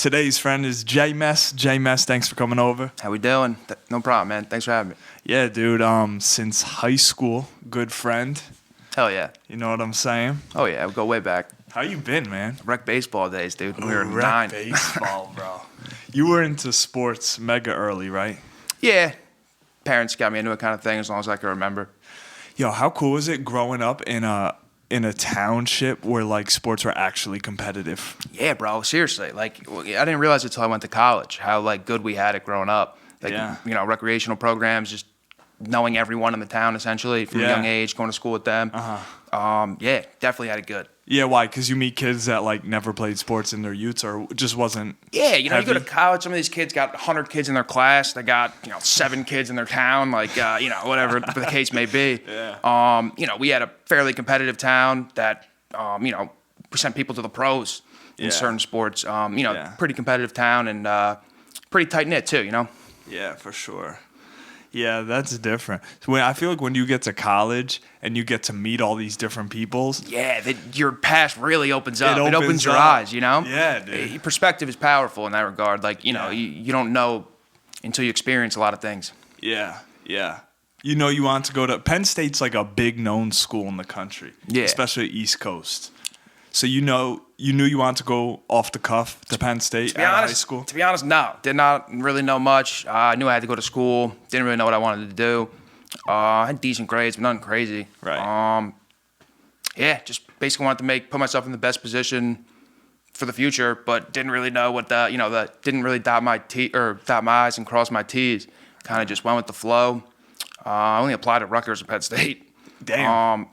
Today's friend is JMES. JMES, thanks for coming over. How we doing? No problem, man. Thanks for having me. Yeah, dude. Since high school, good friend. Hell yeah. You know what I'm saying? Oh yeah, we go way back. How you been, man? Rec baseball days, dude. When we were Rec 9. baseball, bro. You were into sports mega early, right? Yeah. Parents got me into it kind of thing as long as I can remember. Yo, how cool is it growing up in a township where like sports were actually competitive? Yeah, bro. Seriously. Like, I didn't realize it until I went to college how like good we had it growing up. Like, Yeah. you know, recreational programs, just knowing everyone in the town essentially from a young age, going to school with them. Yeah, definitely had it good. Yeah, why? Because you meet kids that like never played sports in their youths, or just wasn't. Yeah, you know, heavy. you go to college. Some of these kids got 100 kids in their class. They got 7 kids in their town. Like whatever the case may be. Yeah. We had a fairly competitive town that we sent people to the pros in Yeah. certain sports. Yeah. Pretty competitive town and pretty tight knit too. You know. Yeah, for sure. Yeah, that's different. So I feel like when you get to college and you get to meet all these different peoples. Yeah, your past really opens up. It It opens your up. eyes. You know. Yeah, dude. Perspective is powerful in that regard. Like you don't know until you experience a lot of things. Yeah, yeah. You know, you want to go to Penn State's like a big known school in the country. Yeah. Especially East Coast. So you knew you wanted to go off the cuff to Penn State out of high school? To be honest, no. Did not really know much. I knew I had to go to school. Didn't really know what I wanted to do. I had decent grades, but nothing crazy. Right. Yeah, just basically wanted to put myself in the best position for the future, but didn't really know what didn't really dot my I's and cross my T's. Kind of just went with the flow. I only applied at Rutgers at Penn State. Damn.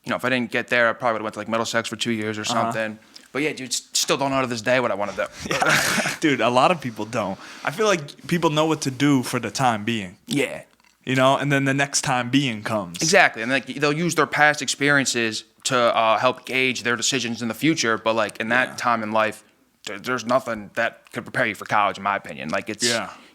If I didn't get there, I probably would have went to like Middlesex for 2 years or something. But yeah, dude, still don't know to this day what I want to do. Dude, a lot of people don't. I feel like people know what to do for the time being. Yeah. And then the next time being comes. Exactly, and like they'll use their past experiences to help gauge their decisions in the future. But like in that time in life, there's nothing that could prepare you for college, in my opinion. Like it's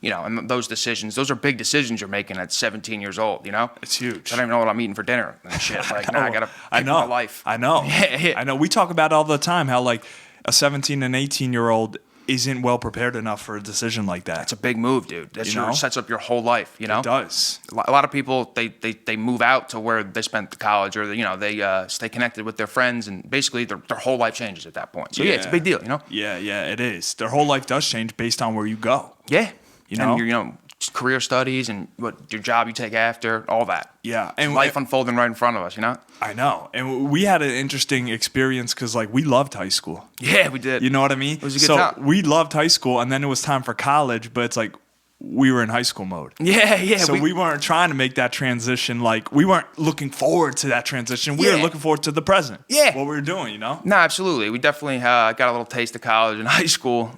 and those decisions, those are big decisions you're making at 17 years old. You know, It's huge. I don't even know what I'm eating for dinner and shit. Like now I gotta pick my life. I know. Yeah. I know. We talk about it all the time how like a 17 and 18-year-old isn't well prepared enough for a decision like that. It's a big move, dude. That sets up your whole life. You know, It does. a lot of people they move out to where they spent the college, or they stay connected with their friends, and basically their whole life changes at that point. So yeah, it's a big deal, you know. Yeah, it is. Their whole life does change based on where you go. Yeah, You know? and your career studies and what your job you take after, all that. Yeah, And life unfolding right in front of us, you know. I know. And we had an interesting experience because like we loved high school. Yeah, we did. You know what I mean? It was a good time. We loved high school, and then it was time for college, but it's like we were in high school mode. Yeah. So we weren't trying to make that transition. Like we weren't looking forward to that transition. We were looking forward to the present. Yeah. What we were doing, you know? No, absolutely. We definitely got a little taste of college and high school.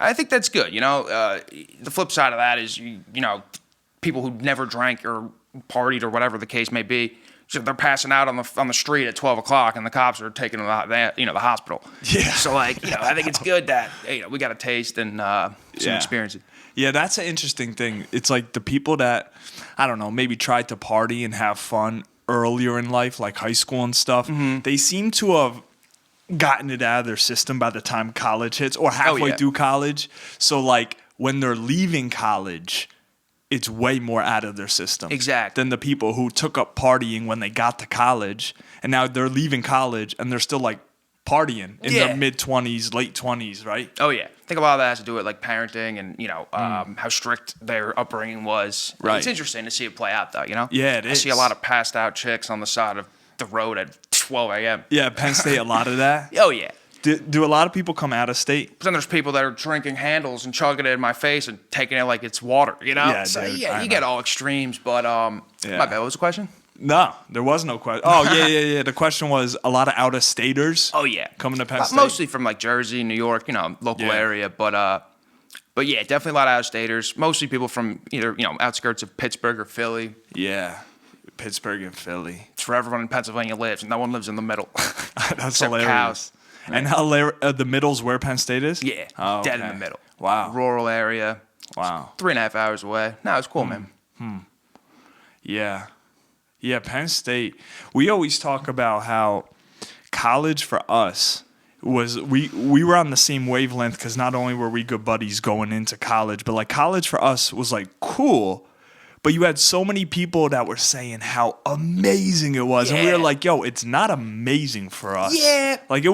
I think that's good. You know, the flip side of that is people who never drank or partied or whatever the case may be. So they're passing out on the street at 12 o'clock, and the cops are taking them to the hospital. Yeah. So like I think it's good that we got a taste and some experiences. Yeah, that's an interesting thing. It's like the people that, I don't know, maybe tried to party and have fun earlier in life, like high school and stuff, they seem to have gotten it out of their system by the time college hits or halfway through college. So like when they're leaving college, it's way more out of their system. Exactly. Than the people who took up partying when they got to college, and now they're leaving college and they're still like partying in their mid-20s, late 20s, right? Oh yeah, I think a lot of that has to do with like parenting and how strict their upbringing was. Right. It's interesting to see it play out though. You know. Yeah, it is. I see a lot of passed out chicks on the side of the road at 12 a.m. Yeah, Penn State, a lot of that. Oh yeah. Do a lot of people come out of state? But then there's people that are drinking handles and chugging it in my face and taking it like it's water. You know. Yeah, So dude, yeah, you get all extremes, but my bad. What was the question? No, there was no question. Oh, yeah. The question was a lot of out-of-staters. Oh yeah, coming to Penn State. Mostly from like Jersey, New York, local area, but yeah, definitely a lot of out-of-staters. Mostly people from either outskirts of Pittsburgh or Philly. Yeah, Pittsburgh and Philly. It's where everyone in Pennsylvania lives. No one lives in the middle. That's Except hilarious. cows. And the middle's where Penn State is? Yeah, dead in the middle. Wow. Rural area. Wow. 3.5 hours away. No, it's cool, man. Yeah. Yeah, Penn State. We always talk about how college for us was we were on the same wavelength because not only were we good buddies going into college, but like college for us was like cool. But you had so many people that were saying how amazing it was. And we were like, yo, it's not amazing for us. Yeah. Like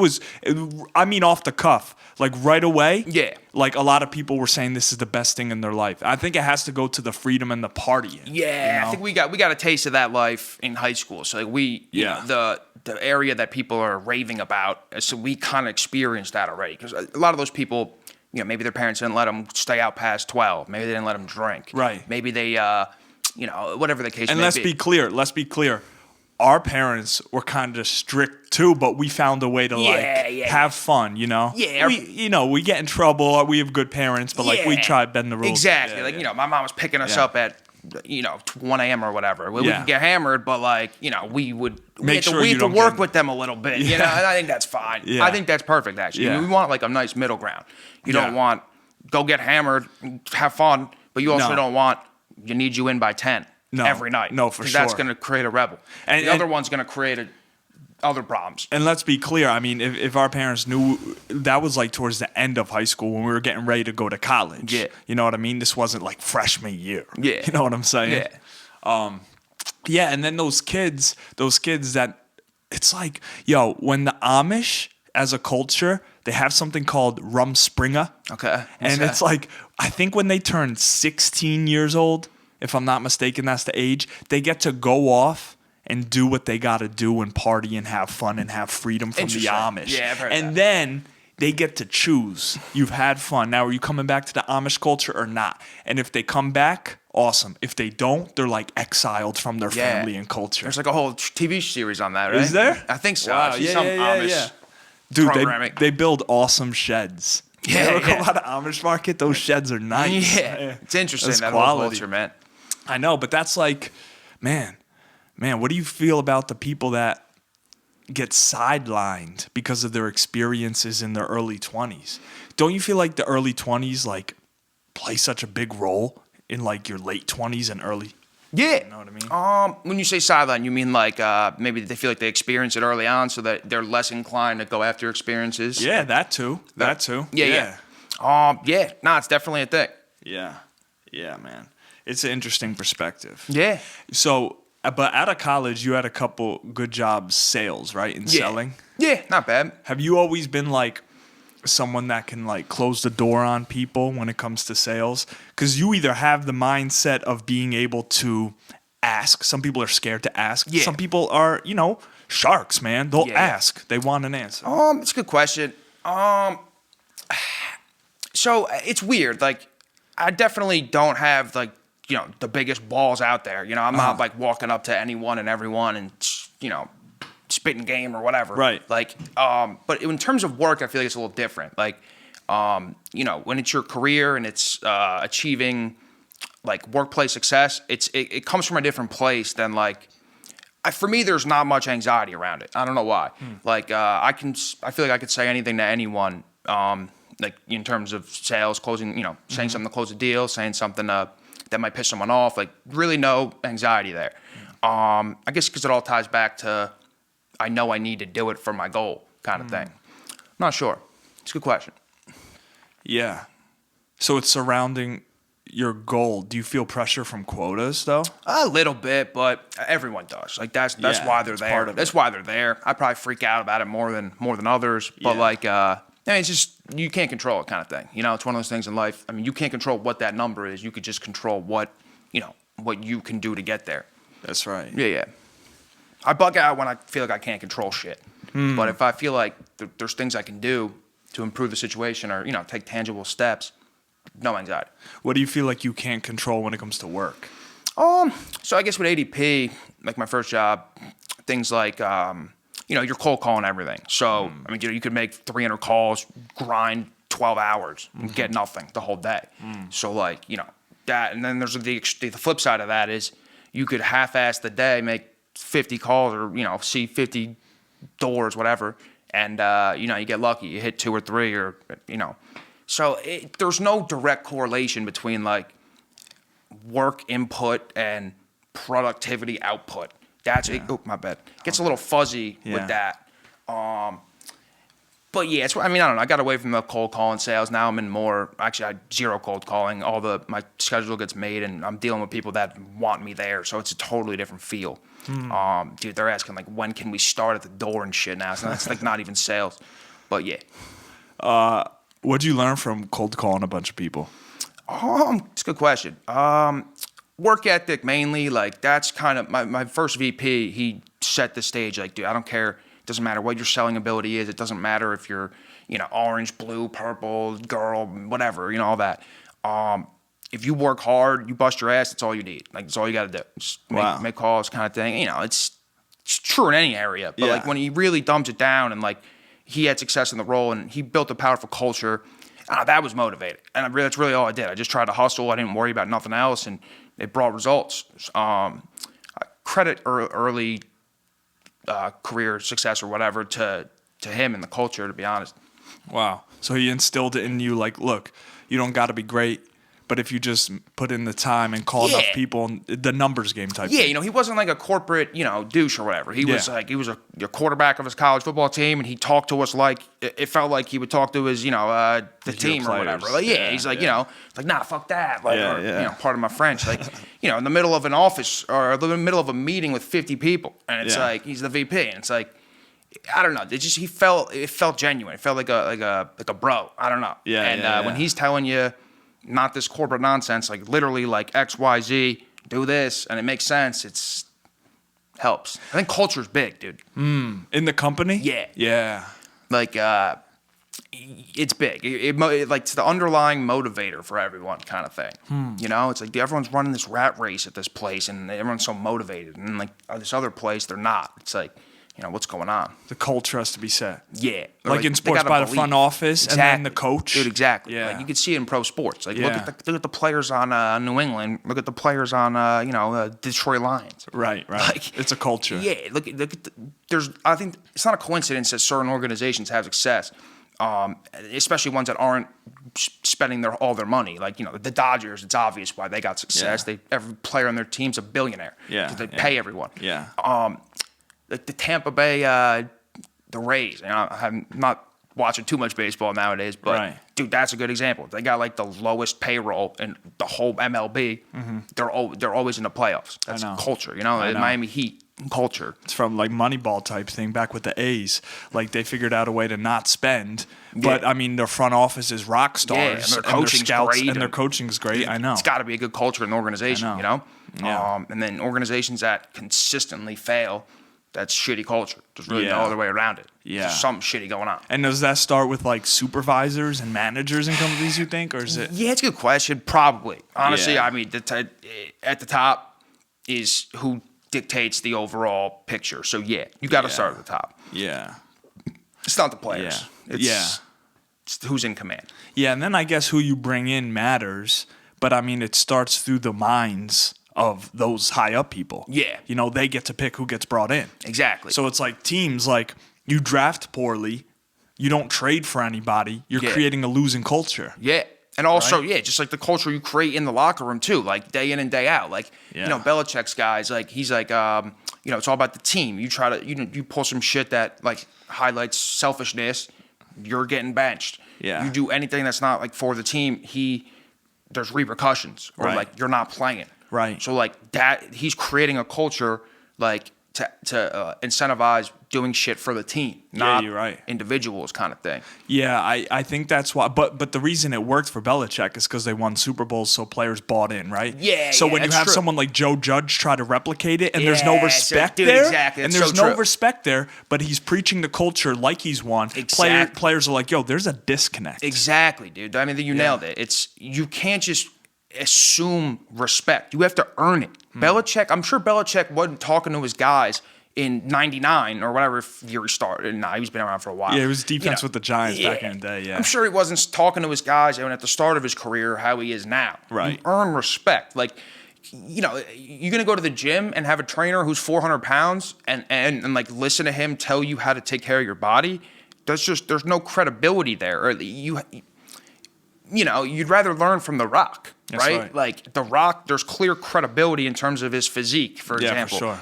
I mean, off the cuff, like right away. Yeah. Like a lot of people were saying this is the best thing in their life. I think it has to go to the freedom and the partying. Yeah. You know? I think we got a taste of that life in high school. So like you know, the area that people are raving about. So we kind of experienced that already. Because a lot of those people, you know, maybe their parents didn't let them stay out past 12. Maybe they didn't let them drink. Right. Maybe they, you know, whatever the case may be. And let's be clear. Our parents were kind of strict too, but we found a way to have fun, you know? Yeah. We get in trouble. We have good parents, but like we try to bend the rules. Exactly. Yeah, like, you know, my mom was picking us up at, you know, 1 a.m. or whatever. We could get hammered, but like, you know, we had to work with them a little bit, you know, and I think that's fine. Yeah. I think that's perfect, actually. Yeah. I mean, we want like a nice middle ground. You don't want go get hammered, have fun, but you also don't want you need you in by 10 every night. No, for sure. That's going to create a rebel. And the other one's going to create other problems. And let's be clear. I mean, if our parents knew, that was like towards the end of high school when we were getting ready to go to college. Yeah. You know what I mean? This wasn't like freshman year. Yeah. You know what I'm saying? Yeah. Yeah, and then those kids that it's like, yo, when the Amish as a culture, they have something called Rumspringa. Okay. And it's like, I think when they turn 16 years old, if I'm not mistaken, that's the age, they get to go off and do what they got to do and party and have fun and have freedom from the Amish. Yeah, I've heard and that. then they get to choose. You've had fun. Now, are you coming back to the Amish culture or not? And if they come back, awesome. If they don't, they're like exiled from their family and culture. There's like a whole TV series on that, right? Is there? I think so. Wow. I see some Amish Dude, programming. they build awesome sheds. Yeah, You ever go out to Amish market? Those sheds are nice. Yeah. It's interesting, That's that quality. whole culture, man. I know, but that's like, man, what do you feel about the people that get sidelined because of their experiences in their early 20s? Don't you feel like the early 20s like play such a big role in like your late 20s and early? Yeah. You know what I mean? When you say sideline, you mean like maybe they feel like they experience it early on, so that they're less inclined to go after experiences. Yeah, that too. That too. Yeah. No, it's definitely a thing. Yeah, man. It's an interesting perspective. Yeah. So, but out of college, you had a couple good jobs sales, right? In selling. Yeah, not bad. Have you always been like someone that can like close the door on people when it comes to sales? Because you either have the mindset of being able to ask. Some people are scared to ask. Yeah. Some people are, you know, sharks, man. They'll ask. They want an answer. It's a good question. So it's weird. Like, I definitely don't have like, you know, the biggest balls out there. You know, I'm not like walking up to anyone and everyone and, you know, spitting game or whatever. Right. Like, but in terms of work, I feel like it's a little different. Like, you know, when it's your career and it's achieving like workplace success, it comes from a different place than like, for me, there's not much anxiety around it. I don't know why. Like, I feel like I could say anything to anyone, like in terms of sales, closing, you know, saying something to close a deal, saying something that might piss someone off. Like, really no anxiety there. I guess because it all ties back to I know I need to do it for my goal kind of thing. Not sure. It's a good question. Yeah. So it's surrounding your goal. Do you feel pressure from quotas though? A little bit, but everyone does. Like that's why they're there. That's why they're there. I probably freak out about it more than others. But like, I mean, it's just you can't control it, kind of thing. You know, it's one of those things in life. I mean, you can't control what that number is. You could just control what you can do to get there. That's right. Yeah. I bug out when I feel like I can't control shit. But if I feel like there's things I can do to improve the situation or, you know, take tangible steps, no anxiety. What do you feel like you can't control when it comes to work? So I guess with ADP, like my first job, things like, you know, you're cold calling everything. So, I mean, you could make 300 calls, grind 12 hours, and get nothing the whole day. So, like, you know, that. And then there's the flip side of that is you could half-ass the day, make 50 calls or, you know, see 50 doors, whatever. And, you know, you get lucky. You hit 2 or 3 or, you know. So there's no direct correlation between, like, work input and productivity output. Oh, my bad. It gets a little fuzzy with that. But yeah, I mean, I don't know. I got away from the cold calling sales. Now I'm in more. Actually, I had zero cold calling. My schedule gets made, and I'm dealing with people that want me there. So it's a totally different feel. Dude, they're asking like, when can we start at the door and shit now. So it's like not even sales. But yeah. What'd you learn from cold calling a bunch of people? It's a good question. Work ethic mainly. Like that's kind of my first VP. He set the stage. Like, dude, I don't care. It doesn't matter what your selling ability is. It doesn't matter if you're, orange, blue, purple, girl, whatever, all that. If you work hard, you bust your ass. That's all you need. Like that's all you got to do. Just make calls, kind of thing. It's true in any area. But like when he really dumbs it down and like he had success in the role and he built a powerful culture. That was motivating, and that's really all I did. I just tried to hustle. I didn't worry about nothing else, and it brought results. I credit early career success or whatever to him and the culture, to be honest. Wow. So he instilled it in you, like, look, you don't got to be great, but if you just put in the time and call enough people, the numbers game type thing. He wasn't like a corporate, douche or whatever. He was like, he was a quarterback of his college football team, and he talked to us like, it felt like he would talk to his, the team or whatever. Like, he's like, it's like, nah, fuck that. Like, part of my French. Like, in the middle of an office or the middle of a meeting with 50 people, and it's like, he's the VP, and it's like, I don't know. It felt genuine. It felt like a bro. I don't know. When he's telling you, not this corporate nonsense, like literally like XYZ, do this, and it makes sense. It's helps. I think culture's big, dude. In the company? Yeah. Yeah. Like, it's big. It's the underlying motivator for everyone kind of thing. It's like everyone's running this rat race at this place, and everyone's so motivated. And like this other place, they're not. It's like, what's going on? The culture has to be set. Yeah. Like in sports, by the front office and then the coach. Dude, exactly. Yeah. Like you can see it in pro sports. Like look at the players on New England. Look at the players on Detroit Lions. Right. Like, it's a culture. Yeah. Look at I think it's not a coincidence that certain organizations have success, especially ones that aren't spending all their money. Like the Dodgers. It's obvious why they got success. Every player on their team's a billionaire. Yeah. Because they pay everyone. Yeah. Like the Tampa Bay, the Rays. I'm not watching too much baseball nowadays, but dude, that's a good example. They got like the lowest payroll in the whole MLB. They're always in the playoffs. That's culture, the Miami Heat culture. It's from like Moneyball type thing back with the A's. Like they figured out a way to not spend, but I mean their front office is rock stars, and their coaching's great, and their coaching's great. I know it's got to be a good culture in the organization. Yeah. And then organizations that consistently fail. That's shitty culture. There's really no other way around it. Yeah. There's something shitty going on. And does that start with like supervisors and managers in companies, you think? Or is it? Yeah, it's a good question. Probably. Honestly, I mean, at the top is who dictates the overall picture. So, you got to start at the top. Yeah. It's not the players. It's who's in command. Yeah, and then I guess who you bring in matters. But, I mean, it starts through the minds of those high up people. Yeah. They get to pick who gets brought in. Exactly. So it's like teams, like you draft poorly, you don't trade for anybody, you're creating a losing culture. Yeah. And also, just like the culture you create in the locker room too, like day in and day out. Like, Belichick's guys, like he's like, it's all about the team. You try to, you pull some shit that like highlights selfishness, you're getting benched. Yeah. You do anything that's not like for the team, there's repercussions or like you're not playing. Right. So like that, he's creating a culture like to incentivize doing shit for the team, not individuals kind of thing. Yeah, I think that's why. But the reason it worked for Belichick is because they won Super Bowls, so players bought in, right? Yeah. So when you have someone like Joe Judge try to replicate it, and there's no respect there, exactly. And there's no respect there, but he's preaching the culture like he's won. Exactly. Players are like, yo, there's a disconnect. Exactly, dude. I mean, you nailed it. You can't just assume respect. You have to earn it. Belichick, I'm sure Belichick wasn't talking to his guys in 99 or whatever year he started. Nah, he's been around for a while. Yeah, it was defense with the Giants back in the day, yeah. I'm sure he wasn't talking to his guys even at the start of his career how he is now. Right. You earn respect. Like, you're going to go to the gym and have a trainer who's 400 pounds and like listen to him tell you how to take care of your body. There's no credibility there. Or you'd rather learn from The Rock. Right? Like The Rock, there's clear credibility in terms of his physique, for example. For sure.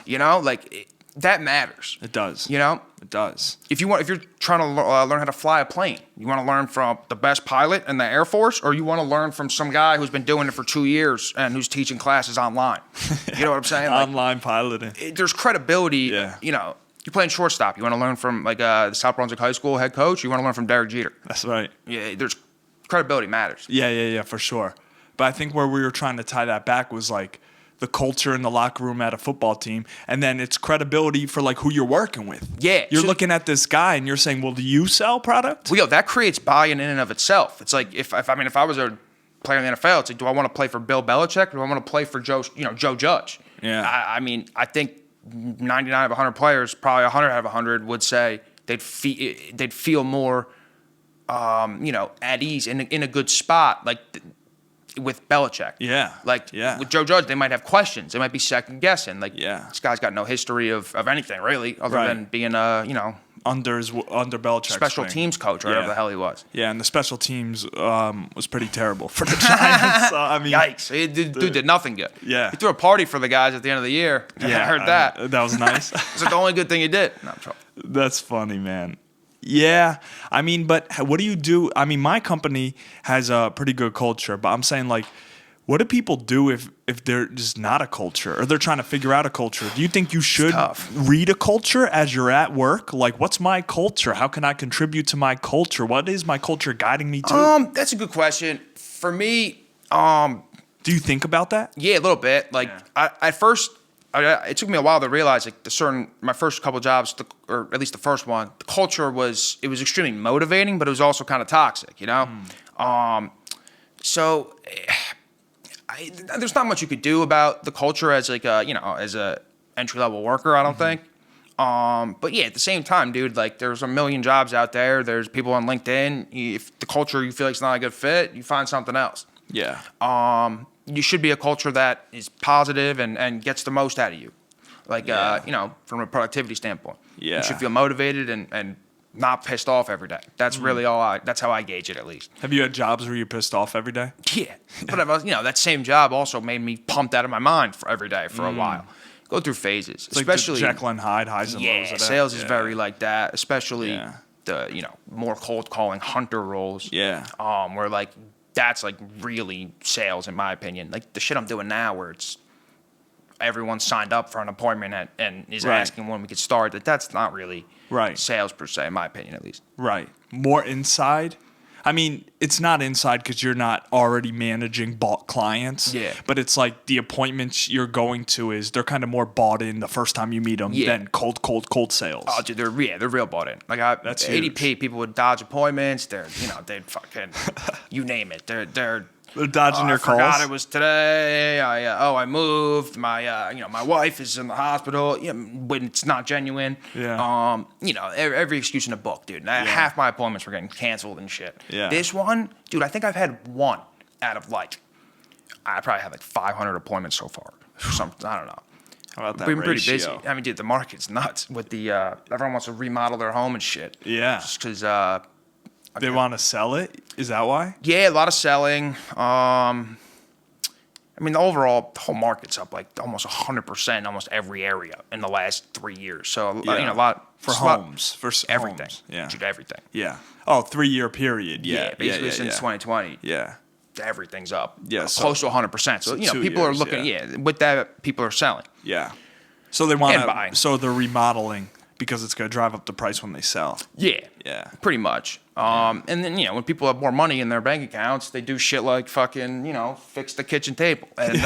that matters. It does. You know, It does. if you're trying to learn how to fly a plane, you want to learn from the best pilot in the Air Force, or you want to learn from some guy who's been doing it for 2 years and who's teaching classes online. You know what I'm saying? Like, Online piloting. there's credibility. Yeah. You know, you're playing shortstop. You want to learn from like the South Brunswick High School head coach. You want to learn from Derek Jeter. That's right. Yeah, there's credibility matters. Yeah, for sure. But I think where we were trying to tie that back was like the culture in the locker room at a football team, and then it's credibility for like who you're working with. Yeah. You're So- looking at this guy and you're saying, well, do you sell product? Well, that creates buy-in in and of itself. It's like if I was a player in the NFL, it's like, do I want to play for Bill Belichick or do I want to play for Joe Judge? Yeah. I think 99 of 100 players, probably 100 out of 100 would say they'd feel more, at ease in a good spot, like with Belichick. Yeah. Like Yeah. with Joe Judge, they might have questions. They might be second guessing. Like this guy's got no history of anything really, other than being under Belichick's special wing. teams coach or whatever the hell he was. Yeah, and the special teams was pretty terrible for the Giants. So, I mean, Yikes! Dude did nothing good. Yeah. He threw a party for the guys at the end of the year. yeah, I heard that. That was nice. It's like the only good thing he did. No, I'm trouble. That's funny, man. Yeah, I mean, but what do you do? I mean, my company has a pretty good culture, but I'm saying like, what do people do if they're just not a culture or they're trying to figure out a culture? Do you think you should read a culture as you're at work? Like, what's my culture? How can I contribute to my culture? What is my culture guiding me to? That's a good question. For me, Do you think about that? yeah, a little bit. Like at first, it took me a while to realize like my first couple jobs, or at least the first one, the culture was extremely motivating, but it was also kind of toxic, you know. So there's not much you could do about the culture as like as a entry level worker. I don't think. But yeah, at the same time, dude, like there's a million jobs out there. There's people on LinkedIn. If the culture you feel like is not a good fit, you find something else. Yeah. You should be a culture that is positive and gets the most out of you. Like, from a productivity standpoint. Yeah. You should feel motivated and not pissed off every day. That's really that's how I gauge it, at least. Have you had jobs where you're pissed off every day? Yeah. But, that same job also made me pumped out of my mind for every day for a while. Go through phases. It's especially like the Jekyll and Hyde, highs and lows. yeah, of that. sales is very like that, especially Yeah. the, more cold calling hunter roles. Yeah. Where like that's like really sales in my opinion. Like the shit I'm doing now where it's everyone signed up for an appointment and is asking when we could start, that's not really sales per se, in my opinion at least. Right. More inside. I mean, it's not inside because you're not already managing bought clients. Yeah. But it's like the appointments you're going to they're kind of more bought in the first time you meet them than cold sales. Oh, dude, they're real bought in. Like That's ADP, huge. people would dodge appointments. They'd fucking, you name it. They're dodging your calls. I forgot it was today. I moved. My wife is in the hospital. When it's not genuine. Yeah. Every excuse in the book, dude. Half my appointments were getting canceled and shit. Yeah. This one, dude, I think I've had one out of I probably have 500 appointments so far. Something, I don't know. How about that Been pretty busy. ratio? I mean, dude, the market's nuts with the everyone wants to remodel their home and shit. Yeah. Just because They want to sell it? Is that why? yeah, a lot of selling. The whole market's up like almost 100% in almost every area in the last 3 years. So, a lot. For just a lot- homes. For everything. homes. Yeah. Dude, everything. Yeah. Oh, 3-year period. Yeah. Basically since 2020. Yeah. Everything's up. Yeah, so- Close to 100%. So, 2 people are years, looking, with that, people are selling. Yeah. So they want And buying. to. So they're remodeling because it's going to drive up the price when they sell. Yeah. Yeah. Pretty much. And then, when people have more money in their bank accounts, they do shit like fucking, fix the kitchen table and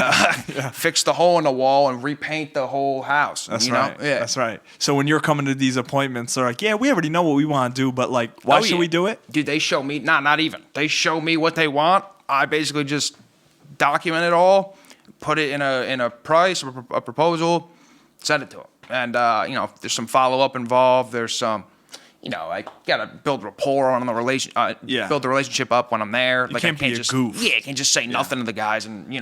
fix the hole in the wall and repaint the whole house. That's you right. know? Yeah. That's right. So when you're coming to these appointments, they're like, yeah, we already know what we want to do, but like, why should we do it? Dude, they show me, not even. They show me what they want. I basically just document it all, put it in a price, a proposal, send it to them. And, there's some follow-up involved. There's some, I gotta build rapport on the build the relationship up when I'm there. You can't I can't be a just goof. Yeah, I can't just say nothing to the guys and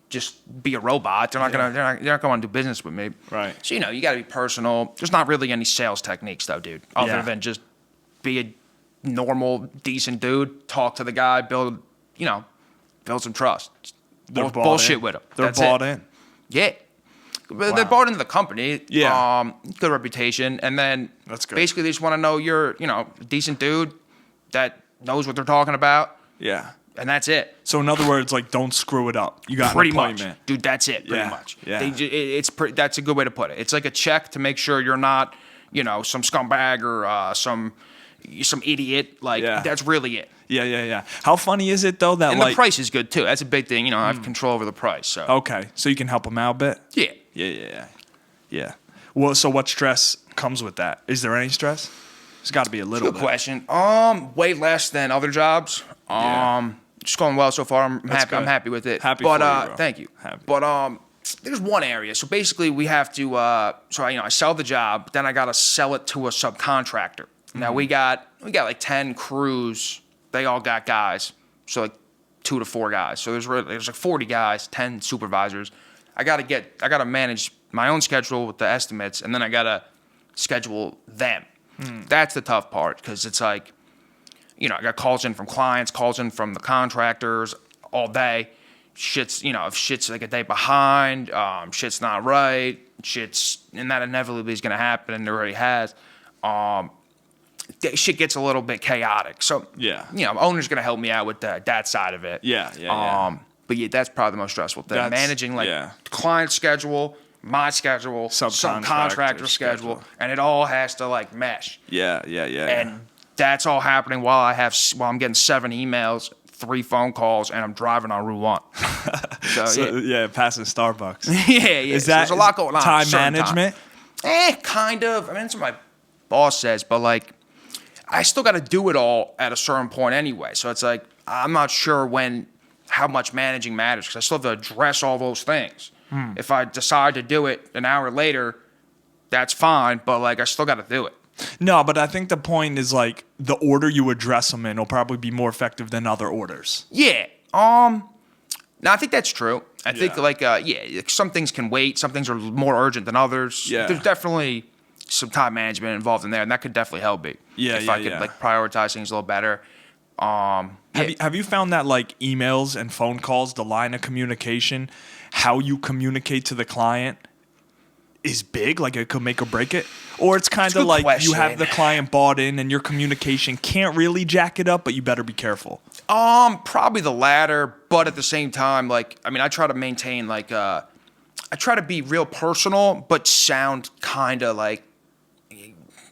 just be a robot. They're not gonna want to do business with me. Right. So you gotta be personal. There's not really any sales techniques though, dude. Other than just be a normal, decent dude. Talk to the guy. Build some trust. They're bought Bullshit in. with them. They're That's bought it. in. Yeah. They're bought into the company. Yeah. Good reputation. And then That's good. basically they just want to know you're, a decent dude that knows what they're talking about. Yeah. And that's it. So in other words, like, don't screw it up. You got Pretty an much. appointment. Dude, that's it. Pretty Yeah, much. yeah. That's a good way to put it. It's like a check to make sure you're not, some scumbag or some idiot. Like, Yeah. that's really it. Yeah. How funny is it, though, that, And like... the price is good, too. That's a big thing. I have control over the price. So. Okay, so you can help them out a bit? Yeah. Yeah. Well, so what stress comes with that? Is there any stress? There's got to be a little Good bit. question. Way less than other jobs. Just going well so far. I'm good. happy with it. Happy but, for you, bro. Thank you. Happy. But there's one area. So basically, we have to. I sell the job, but then I gotta sell it to a subcontractor. Now we got like 10 crews. They all got guys. So like 2 to 4 guys. So there's like 40 guys, 10 supervisors. I gotta manage my own schedule with the estimates, and then I gotta schedule them. That's the tough part because it's like, I got calls in from clients, calls in from the contractors all day. If shit's like a day behind, shit's not right, and that inevitably is going to happen, and it already has. Shit gets a little bit chaotic. So, owner's going to help me out with that side of it. Yeah. But yeah, that's probably the most stressful thing. Managing client schedule, my schedule, subcontractor schedule, and it all has to like mesh. Yeah. And that's all happening while I'm getting 7 emails, 3 phone calls, and I'm driving on Route 1. Passing Starbucks. Yeah. Is So that there's a lot going on? time management? Kind of. I mean, that's what my boss says, but like, I still got to do it all at a certain point anyway. So it's like, I'm not sure how much managing matters because I still have to address all those things. If I decide to do it an hour later, that's fine, but like, I still got to do it. No, but I think the point is like the order you address them in will probably be more effective than other orders. Yeah. No, I think that's true. I think Yeah. some things can wait. Some things are more urgent than others. Yeah. There's definitely some time management involved in there, and that could definitely help me. If I could like prioritize things a little better. Have you found that like emails and phone calls, the line of communication, how you communicate to the client is big? Like it could make or break it? Or it's kind of like question. you have the client bought in and your communication can't really jack it up, but you better be careful. Probably the latter, but at the same time, like, I mean, I try to maintain like, I try to be real personal, but sound kind of like,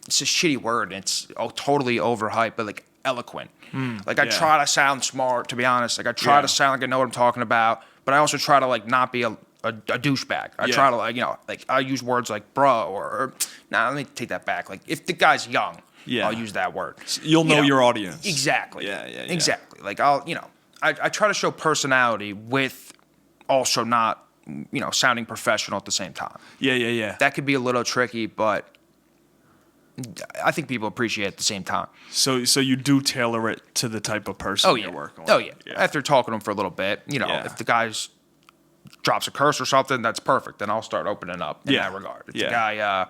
it's a shitty word. It's totally overhyped, but like eloquent. I try to sound smart, to be honest. Like I try to sound like I know what I'm talking about, but I also try to like not be a douchebag. I try to like I use words like bro or let me take that back. Like if the guy's young, I'll use that word. You'll know your audience. Exactly. Yeah. Exactly. Like I try to show personality with also not, sounding professional at the same time. Yeah. That could be a little tricky, but I think people appreciate it at the same time. So you do tailor it to the type of person you're working with. Oh, yeah. After talking to them for a little bit, if the guy's drops a curse or something, that's perfect. Then I'll start opening up in that regard. If the guy,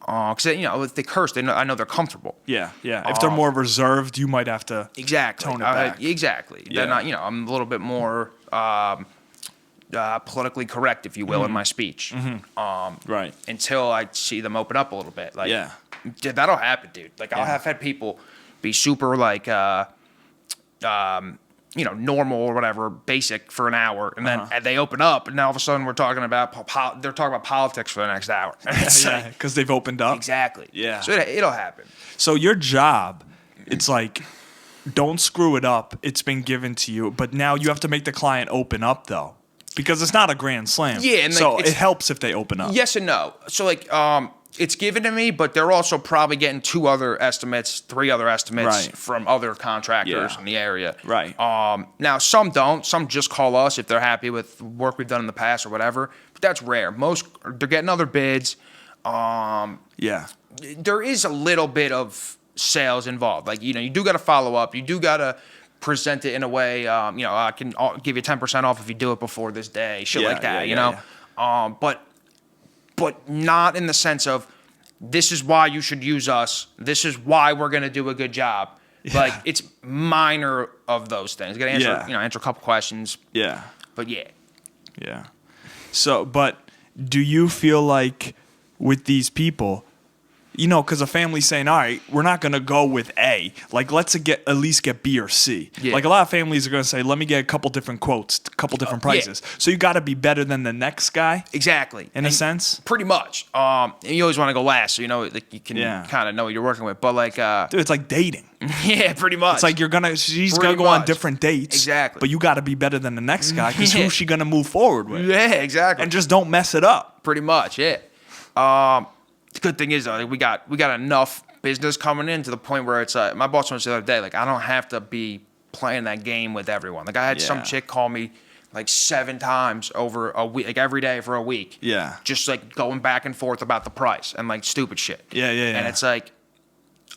because, if they curse, I know they're comfortable. Yeah. If they're more reserved, you might have to tone it back. Exactly. Yeah. Then I'm a little bit more politically correct, if you will, in my speech. Right. Until I see them open up a little bit. Like, Yeah. That'll happen, dude. Like, I'll have had people be super, like, normal or whatever, basic for an hour, and then they open up, and now all of a sudden they're talking about politics for the next hour. Yeah, because they've opened up. Exactly. Yeah. So it'll happen. So your job, it's like, don't screw it up. It's been given to you, but now you have to make the client open up, though, because it's not a grand slam. Yeah, and so it helps if they open up. Yes and no. So like, it's given to me, but they're also probably getting 3 other estimates from other contractors in the area. Right. Now some don't. Some just call us if they're happy with work we've done in the past or whatever. But that's rare. Most they're getting other bids. There is a little bit of sales involved. Like, you do got to follow up. You do got to present it in a way. I can give you 10% off if you do it before this day. Shit like that. But not in the sense of this is why you should use us. This is why we're going to do a good job. Yeah. Like, it's minor of those things. Got to answer a couple questions. Yeah. But yeah. Yeah. So, but do you feel like with these people, you know, because a family's saying, all right, we're not going to go with A. Like, let's at least get B or C. Yeah. Like, a lot of families are going to say, let me get a couple different quotes, a couple different prices. Yeah. So you got to be better than the next guy. Exactly. In a sense. Pretty much. And you always want to go last, so you know, like you can kind of know what you're working with. But like, dude, it's like dating. Yeah, pretty much. It's like she's going to go on different dates. Exactly. But you got to be better than the next guy because who's she going to move forward with? Yeah, exactly. And just don't mess it up. Pretty much, yeah. The good thing is, though, like, we got enough business coming in to the point where it's my boss told me the other day, like, I don't have to be playing that game with everyone. Like, I had some chick call me like 7 times over a week, like every day for a week. Yeah. Just like going back and forth about the price and like stupid shit. Yeah. And it's like,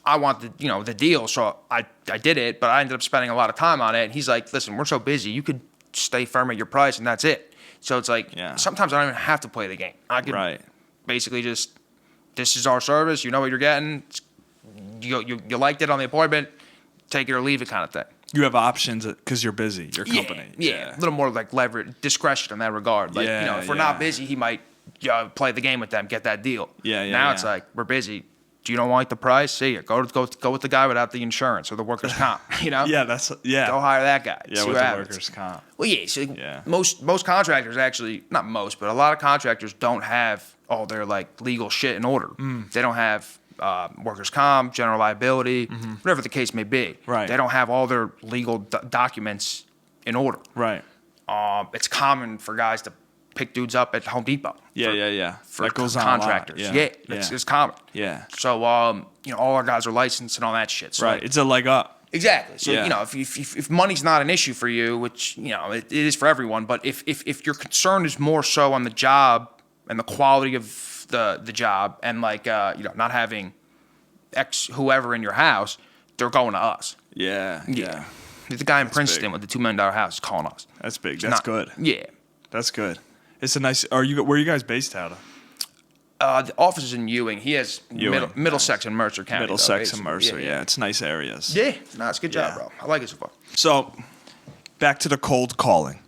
I want the deal, so I did it, but I ended up spending a lot of time on it. And he's like, listen, we're so busy, you could stay firm at your price and that's it. So it's like, sometimes I don't even have to play the game. I could basically just, this is our service. You know what you're getting. You liked it on the appointment. Take it or leave it kind of thing. You have options because you're busy. Your company. Yeah. A little more like leverage, discretion in that regard. Like, if we're not busy, he might play the game with them, get that deal. Now it's like, we're busy. Do you don't like the price? See it. Go with the guy without the insurance or the workers' comp. You know. Go hire that guy. Yeah, with the workers' comp. Well, most contractors actually, not most, but a lot of contractors don't have all their like legal shit in order. They don't have workers' comp, general liability, whatever the case may be. Right. They don't have all their legal documents in order. Right. It's common for guys to pick dudes up at Home Depot. Yeah. For that goes contractors. On a lot. It's common. Yeah. So all our guys are licensed and all that shit. So right. It's a leg up. Exactly. So if money's not an issue for you, which it is for everyone, but if your concern is more so on the job and the quality of the job and like not having X whoever in your house, they're going to us. Yeah. The guy in Princeton with the $2 million house is calling us. That's big. That's good. Yeah. That's good. It's a nice. Where are you guys based out of? The office is in Ewing. He has Middlesex and Mercer County. Middlesex and Mercer. Yeah, it's nice areas. Yeah. No, it's a good job, bro. I like it so far. So, back to the cold calling.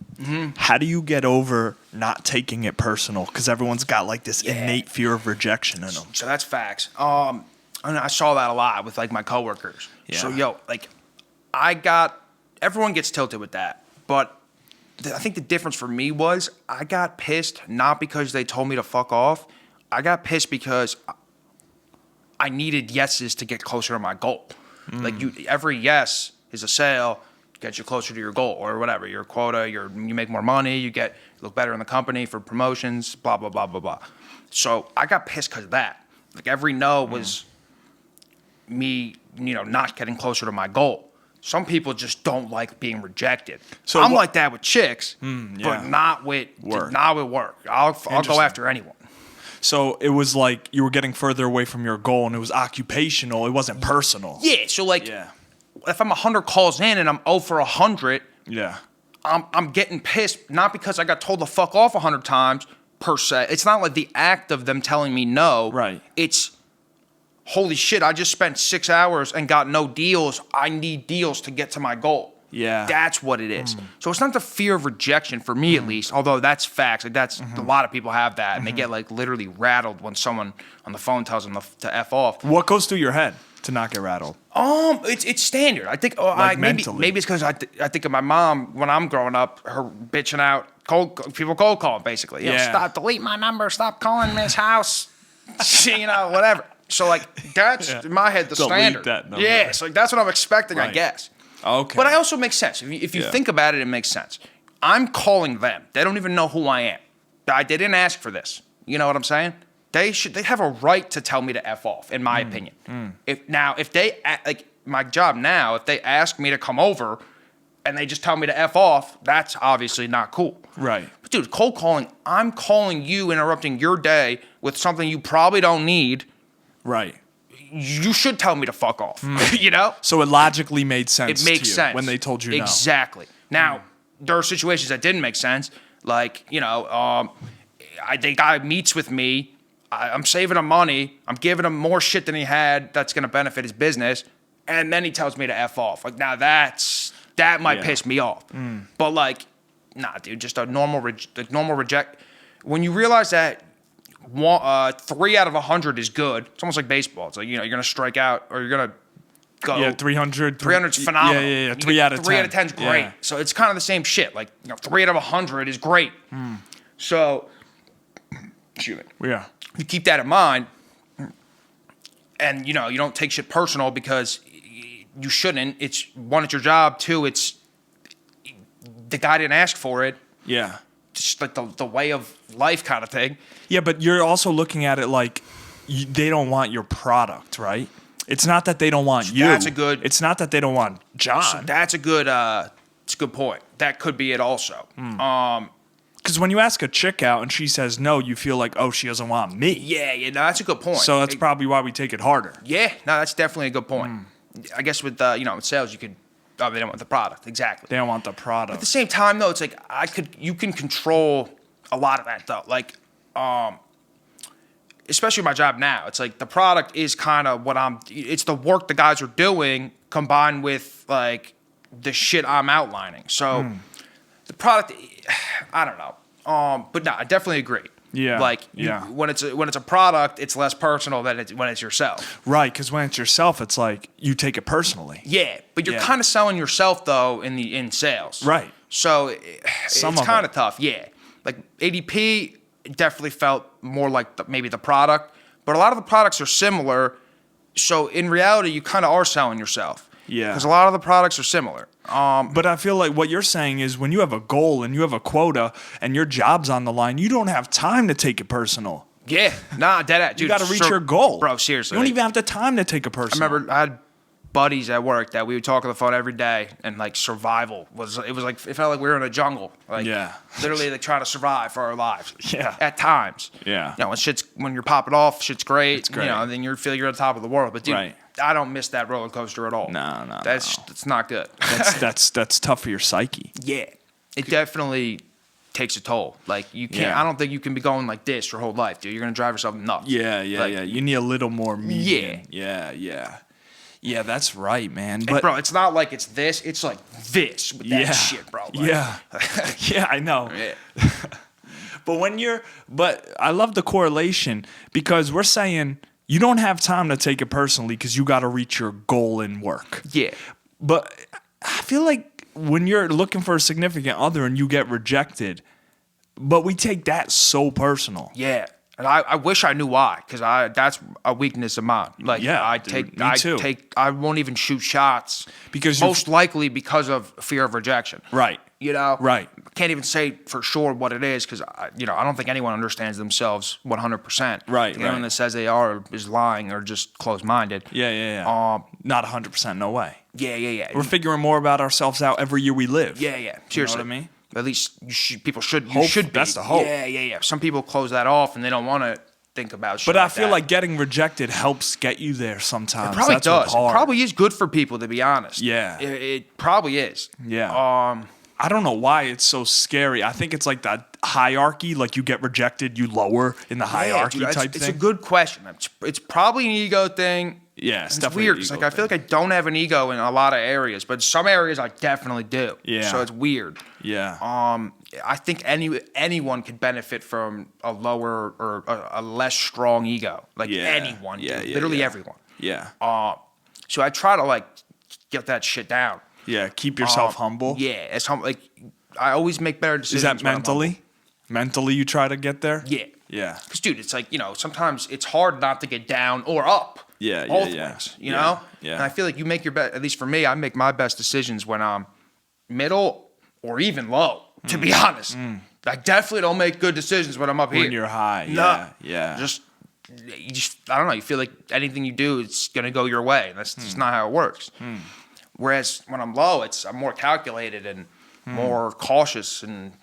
How do you get over not taking it personal? Because everyone's got like this innate fear of rejection in them. So that's facts. And I saw that a lot with like my coworkers. Yeah. So everyone gets tilted with that, but I think the difference for me was I got pissed not because they told me to fuck off. I got pissed because I needed yeses to get closer to my goal. Like every yes is a sale, gets you closer to your goal or whatever, your quota, you make more money, you look better in the company for promotions, blah, blah, blah, blah, blah. So I got pissed because of that. Like every no was me, not getting closer to my goal. Some people just don't like being rejected. So I'm like that with chicks, but not with work. I'll go after anyone. So it was like you were getting further away from your goal, and it was occupational. It wasn't personal. Yeah. So if I'm 100 calls in and I'm 0 for 100, I'm getting pissed not because I got told to fuck off 100 times per se. It's not like the act of them telling me no. Right. It's holy shit, I just spent 6 hours and got no deals. I need deals to get to my goal. Yeah. That's what it is. So it's not the fear of rejection for me at least, although that's facts. Like that's a lot of people have that and they get like literally rattled when someone on the phone tells them to F off. What goes through your head to not get rattled? It's standard. I think maybe it's because I think of my mom when I'm growing up, her bitching out people cold calling basically. Stop, delete my number, stop calling this house. Whatever. So like that's in my head the standard. That number. Yeah, so like that's what I'm expecting, I guess. Okay. But I also makes sense. If you think about it, it makes sense. I'm calling them. They don't even know who I am. They didn't ask for this. You know what I'm saying? They have a right to tell me to F off, in my opinion. If they like my job now, if they ask me to come over and they just tell me to F off, that's obviously not cool. Right. But dude, cold calling, I'm calling you, interrupting your day with something you probably don't need. Right. You should tell me to fuck off, So it logically made sense to you sense when they told you no. Exactly. Now, there are situations that didn't make sense. Like, the guy meets with me. I'm saving him money. I'm giving him more shit than he had that's going to benefit his business. And then he tells me to F off. Like, now that might piss me off. But, like, nah, dude, just a normal reject. when you realize that 3 out of 100 is good, it's almost like baseball. It's like, you're going to strike out or you're going to go. Yeah, 300. 300's phenomenal. Yeah. 3 out of 10. 3 out of 10 is great. Yeah. So it's kind of the same shit. Like, 3 out of 100 is great. So, excuse me. Yeah. You keep that in mind, and you don't take shit personal because you shouldn't. It's one, it's your job. Two, it's the guy didn't ask for it. Yeah. Just like the way of life kind of thing. Yeah, but you're also looking at it like they don't want your product, right? It's not that they don't want you. That's a good. It's not that they don't want John. So that's a good. It's a good point. That could be it also. Because when you ask a chick out and she says no, you feel like, oh, she doesn't want me. Yeah. No, that's a good point. So that's probably why we take it harder. Yeah. No, that's definitely a good point. I guess with with sales, you could. Oh, they don't want the product. Exactly. They don't want the product. At the same time, though, it's like you can control a lot of that, though. Like, especially my job now, it's like the product is kind of it's the work the guys are doing combined with like the shit I'm outlining. So the product, I don't know. But no, I definitely agree. Yeah. Like when it's a product, it's less personal than when it's yourself. Right, because when it's yourself, it's like you take it personally. Yeah, but you're kind of selling yourself though in sales. Right. So it's kind of tough. Yeah. Like ADP definitely felt more like maybe the product, but a lot of the products are similar. So in reality, you kind of are selling yourself. Yeah. Because a lot of the products are similar. But I feel like what you're saying is when you have a goal and you have a quota and your job's on the line, you don't have time to take it personal. Yeah. Nah, dude. You got to reach your goal. Bro, seriously. You don't even have the time to take it personal. I remember I had buddies at work that we would talk on the phone every day, and like survival it felt like we were in a jungle. Like literally like trying to survive for our lives. Yeah. At times. Yeah. When you're popping off, shit's great. It's great. Then you feel you're on top of the world. But dude, right. I don't miss that roller coaster at all. No. That's not good. That's tough for your psyche. Yeah. It definitely takes a toll. Like you can't. Yeah. I don't think you can be going like this your whole life, dude. You're gonna drive yourself nuts. Yeah. You need a little more median. Yeah, that's right, man. But bro, it's not like it's this. It's like this with that shit, bro. Like, yeah, I know. Yeah. But I love the correlation because we're saying you don't have time to take it personally because you got to reach your goal in work. Yeah. But I feel like when you're looking for a significant other and you get rejected, but we take that so personal. Yeah. And I wish I knew why, because that's a weakness of mine. Like I won't even shoot shots because most likely because of fear of rejection. Right. Right. Can't even say for sure what it is because I don't think anyone understands themselves 100%. Right. Anyone that says they are is lying or just closed-minded. Yeah. Not 100%. No way. Yeah. We're figuring more about ourselves out every year we live. Yeah. Seriously. You know what I mean? At least people should. Hope, you should be. that's the hope. Yeah. Some people close that off and they don't want to think about shit. But I feel that. like getting rejected helps get you there sometimes. It probably That's does. It probably is good for people, to be honest. Yeah. It probably is. Yeah. I don't know why it's so scary. I think it's like that hierarchy. Like you get rejected, you lower in the hierarchy type thing. It's a good question. It's probably an ego thing. Yeah, it's weird. It's like I feel like I don't have an ego in a lot of areas, but some areas I definitely do. Yeah. So it's weird. Yeah. I think anyone could benefit from a lower or a less strong ego. Like anyone. Yeah. Literally everyone. Yeah. So I try to like get that shit down. Yeah. Keep yourself humble. Yeah. It's like I always make better decisions. Is that mentally? Mentally, you try to get there. Yeah. Yeah. Because dude, it's like sometimes it's hard not to get down or up. Yeah. Both ways, you know? Yeah. And I feel like you make your best, at least for me, I make my best decisions when I'm middle or even low, to be honest. I definitely don't make good decisions when I'm up here. When you're high. No. Yeah. Just, I don't know, you feel like anything you do, it's going to go your way. That's just not how it works. Whereas when I'm low, I'm more calculated and more cautious and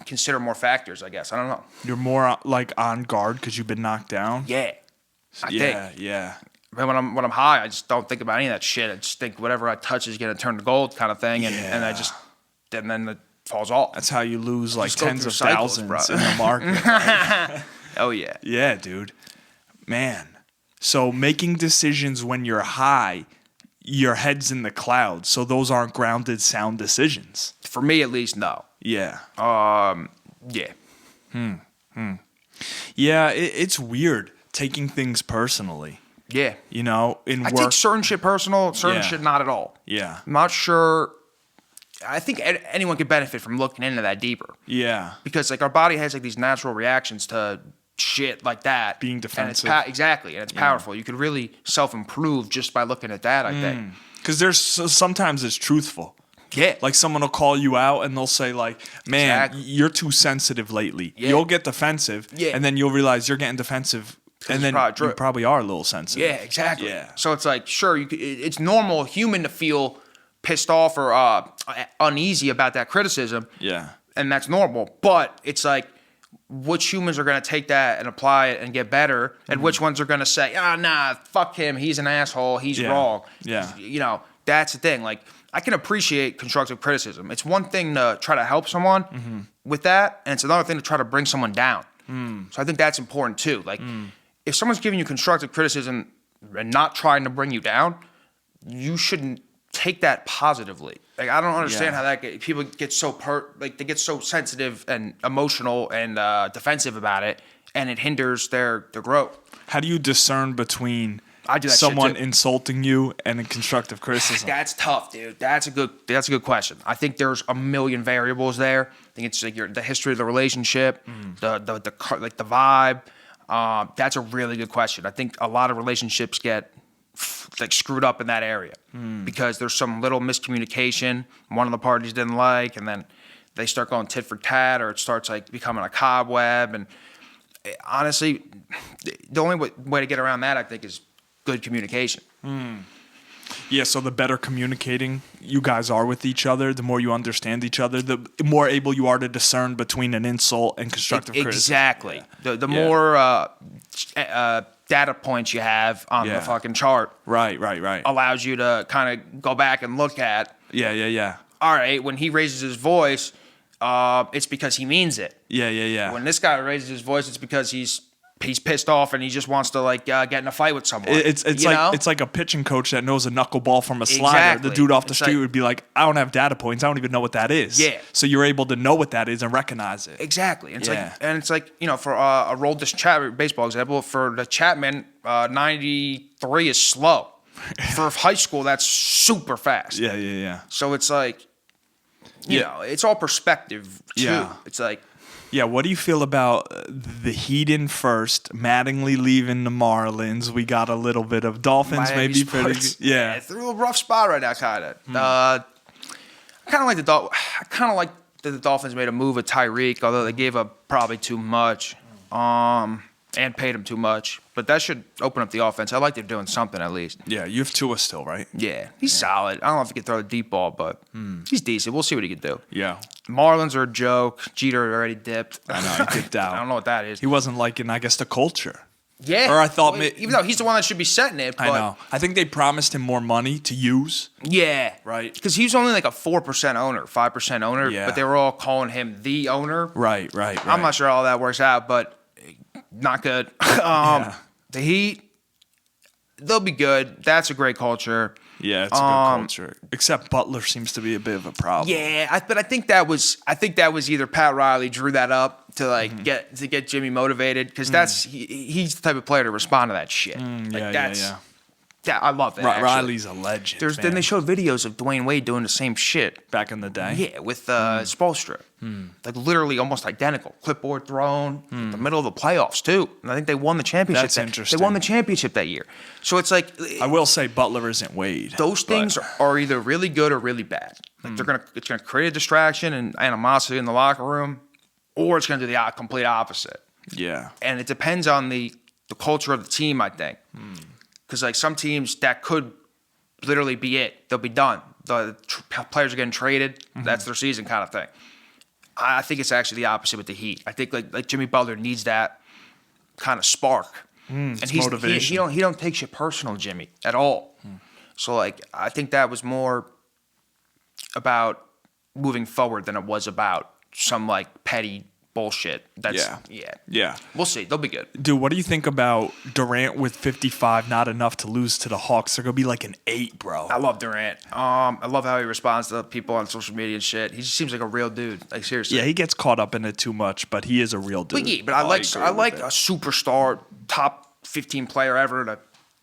consider more factors, I guess. I don't know. You're more like on guard because you've been knocked down? Yeah. I think. Yeah. When I'm high, I just don't think about any of that shit. I just think whatever I touch is gonna turn to gold, kind of thing, and then it falls off. That's how you lose like tens of cycles, thousands in the market. Right? Oh yeah. Yeah, dude. Man. So making decisions when you're high, your head's in the clouds. So those aren't grounded, sound decisions. For me, at least, no. Yeah. Yeah. Yeah, it's weird taking things personally. Yeah. You know, in I work. take certain shit personal, certain shit not at all. Yeah. I'm not sure. I think anyone could benefit from looking into that deeper. Yeah. Because like our body has like these natural reactions to shit like that. Being defensive. And exactly. And it's powerful. You could really self-improve just by looking at that, I think. Because sometimes it's truthful. Yeah. Like someone will call you out and they'll say like, man, Exactly. you're too sensitive lately. Yeah. You'll get defensive. Yeah. And then you'll realize you're getting defensive. And then you probably are a little sensitive. Yeah, exactly. Yeah. So it's like, sure, it's normal human to feel pissed off or uneasy about that criticism. Yeah. And that's normal. But it's like, which humans are going to take that and apply it and get better, and which ones are going to say, nah, fuck him, he's an asshole, he's wrong. Yeah. You know, that's the thing. Like, I can appreciate constructive criticism. It's one thing to try to help someone with that, and it's another thing to try to bring someone down. So I think that's important too. Like, if someone's giving you constructive criticism and not trying to bring you down, you shouldn't take that positively. Like, I don't understand how people get so they get so sensitive and emotional and defensive about it, and it hinders their growth. How do you discern between I do that someone shit too. insulting you and a constructive criticism? That's tough, dude. That's a good question. I think there's a million variables there. I think it's like the history of the relationship, the vibe. That's a really good question. I think a lot of relationships get like screwed up in that area because there's some little miscommunication one of the parties didn't like, and then they start going tit for tat, or it starts like becoming a cobweb. And honestly, the only way to get around that, I think, is good communication. Yeah, so the better communicating you guys are with each other, the more you understand each other, the more able you are to discern between an insult and constructive criticism. Exactly. The more data points you have on the fucking chart, right, allows you to kind of go back and look at. Yeah. All right, when he raises his voice, it's because he means it. Yeah. When this guy raises his voice, it's because he's pissed off and he just wants to like get in a fight with someone. It's like a pitching coach that knows a knuckleball from a slider. Exactly. The dude off the It's street like, would be like, I don't have data points. I don't even know what that is. Yeah. So you're able to know what that is and recognize it. Exactly. It's like, you know, for a Roldis Chapman baseball example, for the Chapman, 93 is slow. For high school, that's super fast. Yeah. So it's like, you know, it's all perspective too. Yeah. It's like, yeah, what do you feel about the Heat in first, Mattingly leaving the Marlins? We got a little bit of Dolphins, Miami maybe Sports. pretty good. Yeah. Through a rough spot right now, kind of. I kind of like that the Dolphins made a move with Tyreek, although they gave up probably too much, and paid him too much. But that should open up the offense. I like they're doing something at least. Yeah, you have Tua still, right? Yeah, he's solid. I don't know if he can throw the deep ball, but he's decent. We'll see what he can do. Yeah. Marlins are a joke. Jeter already dipped. I know, he dipped out. I don't know what that is. He wasn't liking, I guess, the culture. Yeah. Or I thought... even though he's the one that should be setting it. But I know. I think they promised him more money to use. Yeah. Right. Because he was only like a 4% owner, 5% owner, Yeah. but they were all calling him the owner. Right. I'm not sure how that works out, but not good. The Heat, they'll be good. That's a great culture. Yeah, it's a good culture. Except Butler seems to be a bit of a problem. Yeah, but I think that was either Pat Riley drew that up to like get Jimmy motivated, because he's the type of player to respond to that shit. Yeah, I love that. Riley's a legend. Then they showed videos of Dwayne Wade doing the same shit back in the day. Yeah, with Spoelstra. Like literally almost identical. Clipboard thrown in the middle of the playoffs too. And I think they won the championship. That's interesting. They won the championship that year. So it's like, I will say Butler isn't Wade. Those things are either really good or really bad. Like it's gonna create a distraction and animosity in the locker room, or it's gonna do the complete opposite. Yeah. And it depends on the culture of the team, I think. Because like some teams, that could literally be it. They'll be done. The players are getting traded. That's their season, kind of thing. I think it's actually the opposite with the Heat. I think like Jimmy Butler needs that kind of spark. And he's motivation. He don't take shit personal, Jimmy, at all. So like I think that was more about moving forward than it was about some like petty bullshit. That's Yeah. We'll see. They'll be good. Dude, what do you think about Durant with 55, not enough to lose to the Hawks? They're going to be like an 8, bro. I love Durant. I love how he responds to people on social media and shit. He just seems like a real dude. Like, seriously. Yeah, he gets caught up in it too much, but he is a real dude. But I like a superstar, top 15 player ever to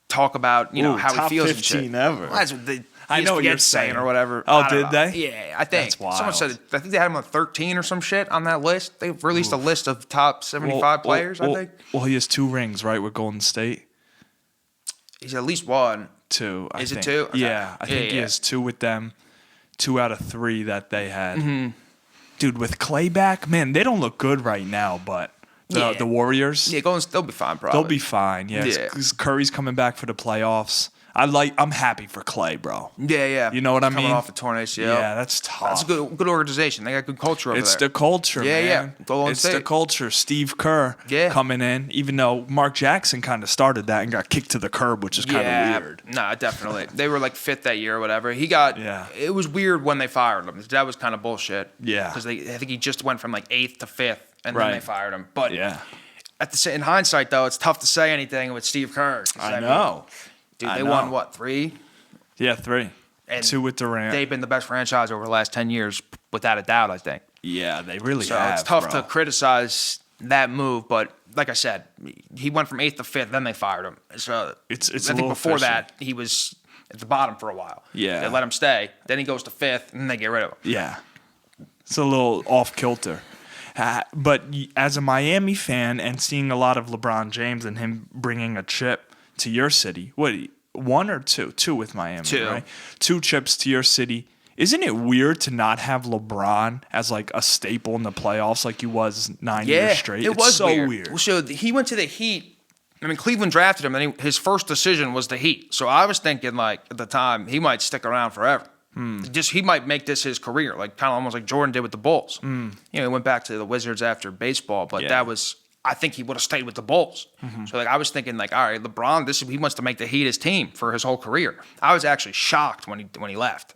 talk about, how top he feels 15 and shit. ever. Well, that's what I know what you're saying or whatever. Oh, I don't did know. they? Yeah, I think. That's wild. Someone said I think they had him on 13 or some shit on that list. They released a list of top 75 players, I think. Well, he has 2 rings, right, with Golden State? He's at least one. 2, I think. Is it 2? Okay. Yeah, I think he has 2 with them. 2 out of 3 that they had. Mm-hmm. Dude, with Clay back, man, they don't look good right now, but the Warriors, Yeah, they'll be fine, probably. they'll be fine. Yeah, because Curry's coming back for the playoffs. I'm happy for Clay, bro. Yeah. You know what I mean? Coming off a torn ACL. Yeah, that's tough. That's a good organization. They got good culture over It's there. the culture, man. Golden It's State. the culture. Steve Kerr coming in, even though Mark Jackson kind of started that and got kicked to the curb, which is kind of weird. Nah, definitely. They were like 5th that year or whatever. It was weird when they fired him. That was kind of bullshit. Yeah. Because I think he just went from like 8th to 5th, and then they fired him. But yeah, in hindsight, though, it's tough to say anything with Steve Kerr. I know. Dude, they won, what, 3? Yeah, 3. And 2 with Durant. They've been the best franchise over the last 10 years, without a doubt, I think. Yeah, they really So have, it's tough bro. to criticize that move, but like I said, he went from 8th to 5th, then they fired him. So It's I think before fishy. that, he was at the bottom for a while. Yeah. They let him stay. Then he goes to 5th, and then they get rid of him. Yeah. It's a little off kilter. But as a Miami fan and seeing a lot of LeBron James and him bringing a chip to your city, 1 or 2? 2 with Miami, 2. right? 2 chips to your city. Isn't it weird to not have LeBron as like a staple in the playoffs like he was 9 years straight? It was so weird. So he went to the Heat. I mean, Cleveland drafted him, and his first decision was the Heat. So I was thinking, like, at the time, he might stick around forever. He might make this his career, like kind of almost like Jordan did with the Bulls. He went back to the Wizards after baseball, but that was, I think he would have stayed with the Bulls. So like I was thinking, like, all right, LeBron, he wants to make the Heat his team for his whole career. I was actually shocked when he left.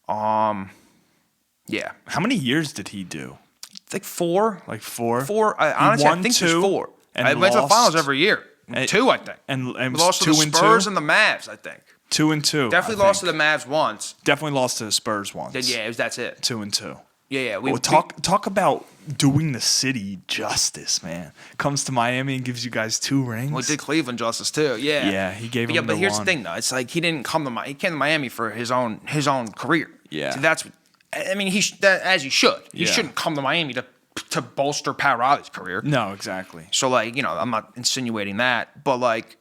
Yeah. How many years did he do? I think 4. Like 4? 4. Honestly, I think it was 4. I went to the finals every year. 2, I think. And we lost to 2 the and Spurs 2? and the Mavs, I think. 2 and 2. Definitely lost to the Mavs once. Definitely lost to the Spurs once. Then, that's it. 2 and 2. Yeah. Talk about doing the city justice, man. Comes to Miami and gives you guys 2 rings. We did Cleveland justice too. Yeah. Yeah, he gave him but the here's one. the thing though. It's like he didn't come to he came to Miami for his own career. Yeah. So that's, I mean, as he should. He shouldn't come to Miami to bolster Pat Riley's career. No, exactly. So like, I'm not insinuating that, but like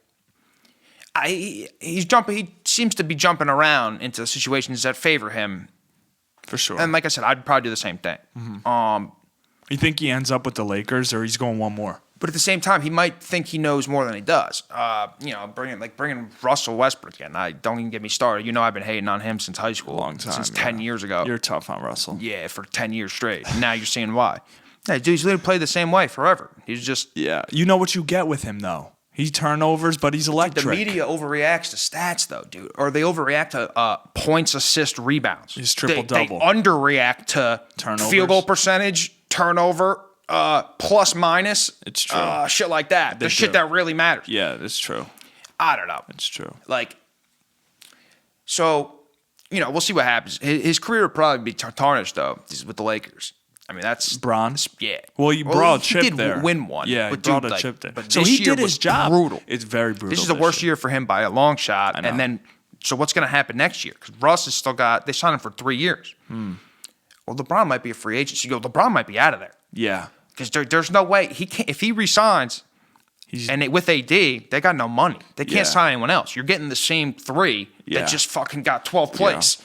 he's jumping. He seems to be jumping around into situations that favor him. For sure. And like I said, I'd probably do the same thing. You think he ends up with the Lakers or he's going one more? But at the same time, he might think he knows more than he does. Bringing Russell Westbrook in. Don't even get me started. I've been hating on him since high school. Long time. Since 10 years ago. You're tough on Russell. Yeah, for 10 years straight. Now you're seeing why. Yeah, dude, he's literally played the same way forever. He's just... Yeah. You know what you get with him, though. He turnovers, but he's electric. The media overreacts to stats, though, dude. Or they overreact to points, assist, rebounds. He's triple-double. They underreact to turnovers, field goal percentage, turnover, plus, minus. It's true. Shit like that. The shit that really matters. Yeah, it's true. I don't know. It's true. So, we'll see what happens. His career will probably be tarnished, though, with the Lakers. I mean, that's... Bronze? Yeah. Well, he brought a chip did there. win one. Yeah, but he brought dude, a chip there. But so this he year did his was job. Brutal. It's very brutal. This is the worst year for him by a long shot. I know. And then, so what's going to happen next year? Because Russ has still got... They signed him for 3 years. Well, LeBron might be a free agent. So LeBron might be out of there. Yeah. Because there's no way... He can't... If he resigns... with AD, they got no money. They can't sign anyone else. You're getting the same 3 that just fucking got 12 plays.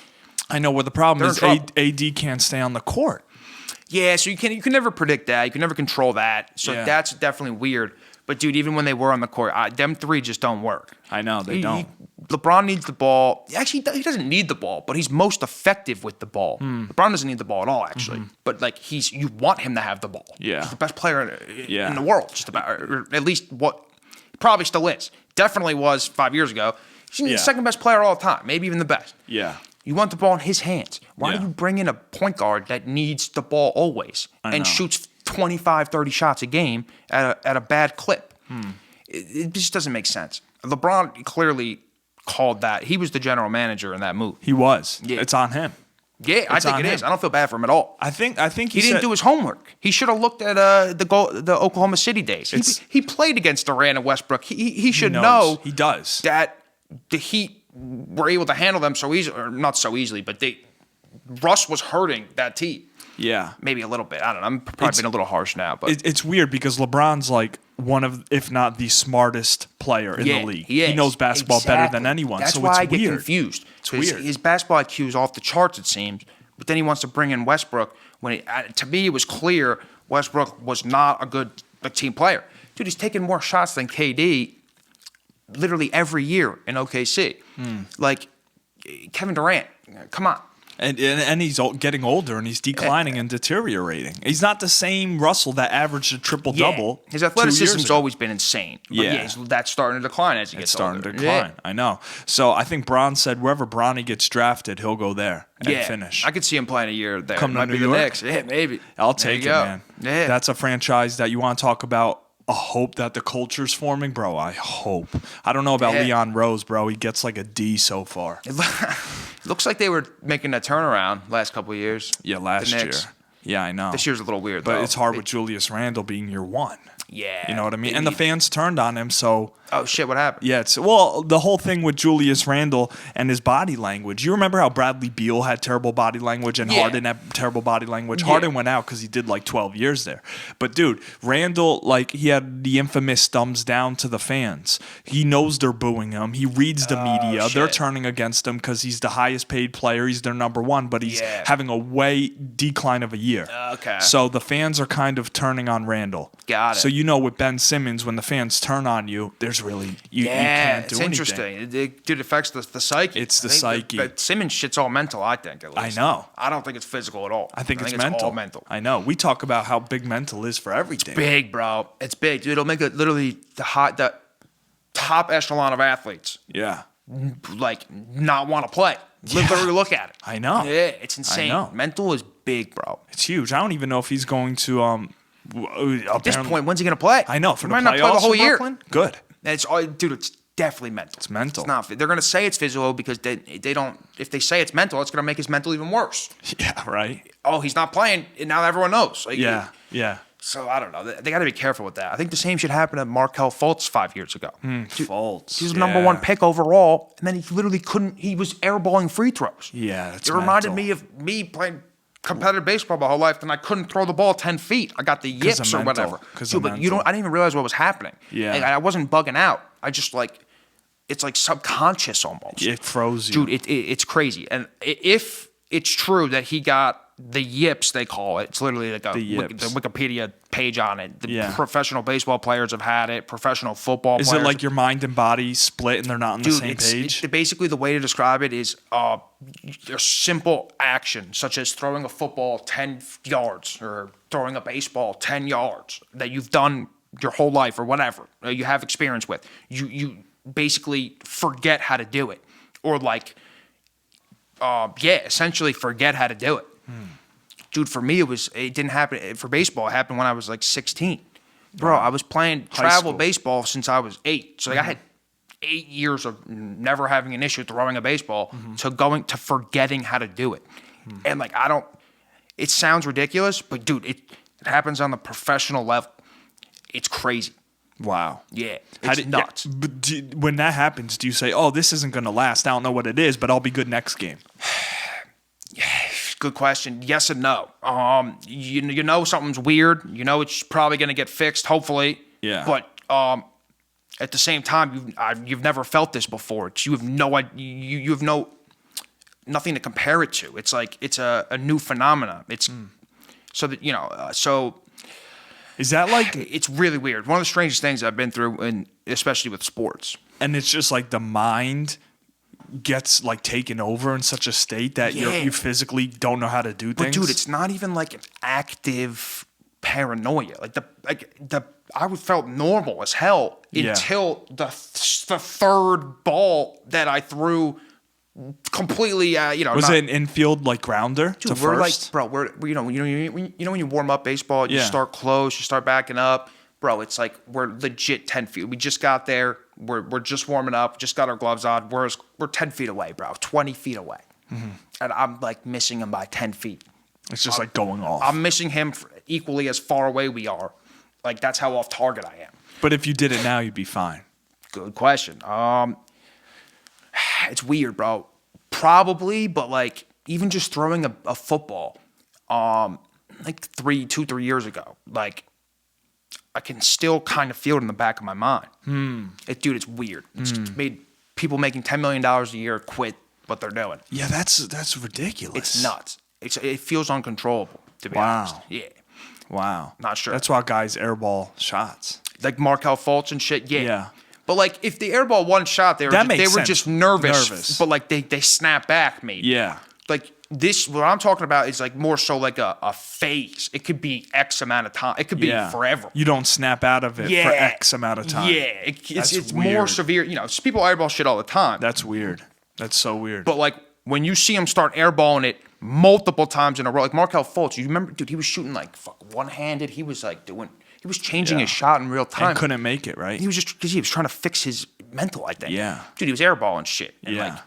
I know what the problem is. They're in AD can't stay on the court. Yeah, so you can never predict that. You can never control that. So that's definitely weird. But dude, even when they were on the court, them 3 just don't work. I know they don't. LeBron needs the ball. Actually, he doesn't need the ball, but he's most effective with the ball. LeBron doesn't need the ball at all, actually. But like you want him to have the ball. Yeah, he's the best player in the world, just about, or at least what probably still is. Definitely was 5 years ago. He's the second best player of all time, maybe even the best. Yeah. You want the ball in his hands. Why do you bring in a point guard that needs the ball always and shoots 25, 30 shots a game at a bad clip. It just doesn't make sense. LeBron clearly called that. He was the general manager in that move. He was. Yeah. It's on him. Yeah, I think it is. I don't feel bad for him at all. I think he didn't do his homework. He should have looked at the Oklahoma City days. He played against Durant and Westbrook. He should know. He does. That the Heat were able to handle them so easily, or not so easily, but Russ was hurting that team. Yeah. Maybe a little bit. I don't know. I'm probably being a little harsh now, but it's weird because LeBron's like one of, if not the smartest player in the league. He knows basketball better than anyone. That's so why it's I get weird. confused. It's weird. His basketball IQ is off the charts, it seems. But then he wants to bring in Westbrook. To me, it was clear Westbrook was not a good team player. Dude, he's taking more shots than KD literally every year in OKC. Like Kevin Durant, come on. And he's getting older and he's declining and deteriorating. He's not the same Russell that averaged a triple-double. His athleticism's always been insane. But that's starting to decline as he gets older. It's starting to decline. I know. So I think Bron said wherever Bronny gets drafted, he'll go there and finish. I could see him playing a year there. Come Might to be New the York? Knicks. Yeah, maybe. I'll take it, man. Yeah. That's a franchise that you want to talk about. A hope that the culture's forming, bro. I hope. I don't know about Leon Rose, bro. He gets like a D so far. It looks like they were making a turnaround last couple of years. Yeah, last year. Yeah, I know. This year's a little weird, but though. it's hard with Julius Randle being year one. Yeah. You know what I mean? And the fans turned on him, so... Oh, shit, what happened? Yeah, the whole thing with Julius Randle and his body language. You remember how Bradley Beal had terrible body language and Harden had terrible body language? Yeah. Harden went out because he did like 12 years there. But, dude, Randle, like, he had the infamous thumbs down to the fans. He knows they're booing him. He reads the media. Shit. They're turning against him because he's the highest paid player. He's their number one, but he's having a way decline of a year. Okay. So the fans are kind of turning on Randle. Got it. So you know with Ben Simmons, when the fans turn on you, there's really... You can't do it's interesting. It affects the psyche. It's the psyche. But Simmons shit's all mental, I think, at least. I know. I don't think it's physical at all. I think it's mental. It's all mental. I know. We talk about how big mental is for everything. It's big, bro. It's big. Dude, it'll make it literally the top echelon of athletes. Yeah. Like, not want to play. Literally look at it. I know. Yeah, it's insane. I know. Mental is big, bro. It's huge. I don't even know if he's going to... At this point, when's he going to play? I know. For the might not play the whole year. Good. Dude, it's definitely mental. It's mental. It's not. They're going to say it's physical because they don't. If they say it's mental, it's going to make his mental even worse. Yeah, right. Oh, he's not playing, and now everyone knows. Like, yeah. So I don't know. They got to be careful with that. I think the same should happen to Markelle Fultz 5 years ago. Fultz. He was the number one pick overall, and then he literally couldn't. He was airballing free throws. Yeah, that's It reminded me of me playing competitive baseball my whole life, and I couldn't throw the ball 10 feet. I got the yips or whatever. Dude, but I didn't even realize what was happening. Yeah. Like, I wasn't bugging out. I just it's like subconscious almost. It froze you. Dude, it's crazy. And if it's true that he got the yips, they call it. It's literally like the Wikipedia page on it. Professional baseball players have had it. Professional football players. Is it like your mind and body split and they're not on the same page? Basically, the way to describe it is a simple action, such as throwing a football 10 yards or throwing a baseball 10 yards that you've done your whole life or whatever you have experience with. You basically forget how to do it. Or essentially forget how to do it. Dude, for me, it didn't happen. For baseball, it happened when I was like 16. Bro, I was playing travel baseball since I was 8. So I had 8 years of never having an issue throwing a baseball to forgetting how to do it. And it sounds ridiculous, but dude, it happens on the professional level. It's crazy. Wow. Yeah, it's nuts. But when that happens, do you say, oh, this isn't going to last. I don't know what it is, but I'll be good next game? Good question. Yes and no. You know something's weird. You know it's probably going to get fixed, hopefully. Yeah. But at the same time, you've never felt this before. You have no you have nothing to compare it to. It's like it's a new phenomena. It's so that so. Is that like... It's really weird. One of the strangest things I've been through, and especially with sports. And it's just like the mind gets like taken over in such a state that you physically don't know how to do things. But dude, it's not even like an active paranoia. I felt normal as hell until the third ball that I threw completely, Was it an infield like grounder to we're first? like, bro, when you warm up baseball, you start close, you start backing up, bro. It's like we're legit 10 feet. We just got there. We're just warming up. Just got our gloves on. We're 10 feet away, bro. 20 feet away, and I'm like missing him by 10 feet. It's just like going off. I'm missing him equally as far away we are. Like that's how off target I am. But if you did it now, you'd be fine. Good question. It's weird, bro. Probably, but like even just throwing a football, like 3 years ago, like I can still kind of feel it in the back of my mind. Dude, it's weird. It's made people making $10 million a year quit what they're doing. Yeah, that's ridiculous. It's nuts. It feels uncontrollable, to be honest. Yeah. Wow. Not sure. That's why guys airball shots. Like Markelle Fultz and shit. Yeah. But like if the airball one shot, they were just nervous. But like they snap back maybe. Yeah. Like this, what I'm talking about is like more so like a phase. It could be X amount of time. It could be forever. You don't snap out of it for X amount of time. Yeah, it's more severe. People airball shit all the time. That's weird. That's so weird. But like when you see him start airballing it multiple times in a row, like Markelle Fultz, you remember, dude, he was shooting like one-handed. He was like he was changing his shot in real time. And couldn't make it, right? He was just because he was trying to fix his mental, I think. Yeah. Dude, he was airballing shit. And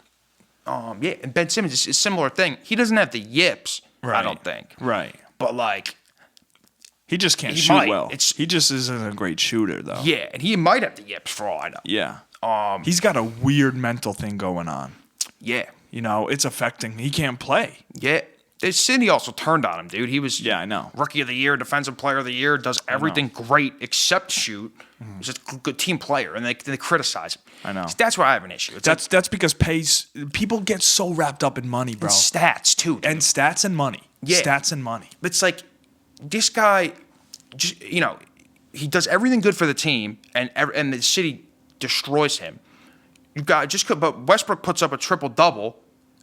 and Ben Simmons is a similar thing. He doesn't have the yips, I don't think. Right. But like he just can't shoot well. He just isn't a great shooter though. Yeah, and he might have the yips for all I know. Yeah. He's got a weird mental thing going on. Yeah. It's affecting. He can't play. Yeah. Cindy also turned on him, dude. He was I know. Rookie of the Year, Defensive Player of the Year, does everything great except shoot. He's just a good team player, and they criticize him. I know. That's where I have an issue. That's because people get so wrapped up in money, bro. And stats, too. Dude. And stats and money. Yeah. Stats and money. It's like this guy, just, he does everything good for the team, and the city destroys him. But Westbrook puts up a triple-double.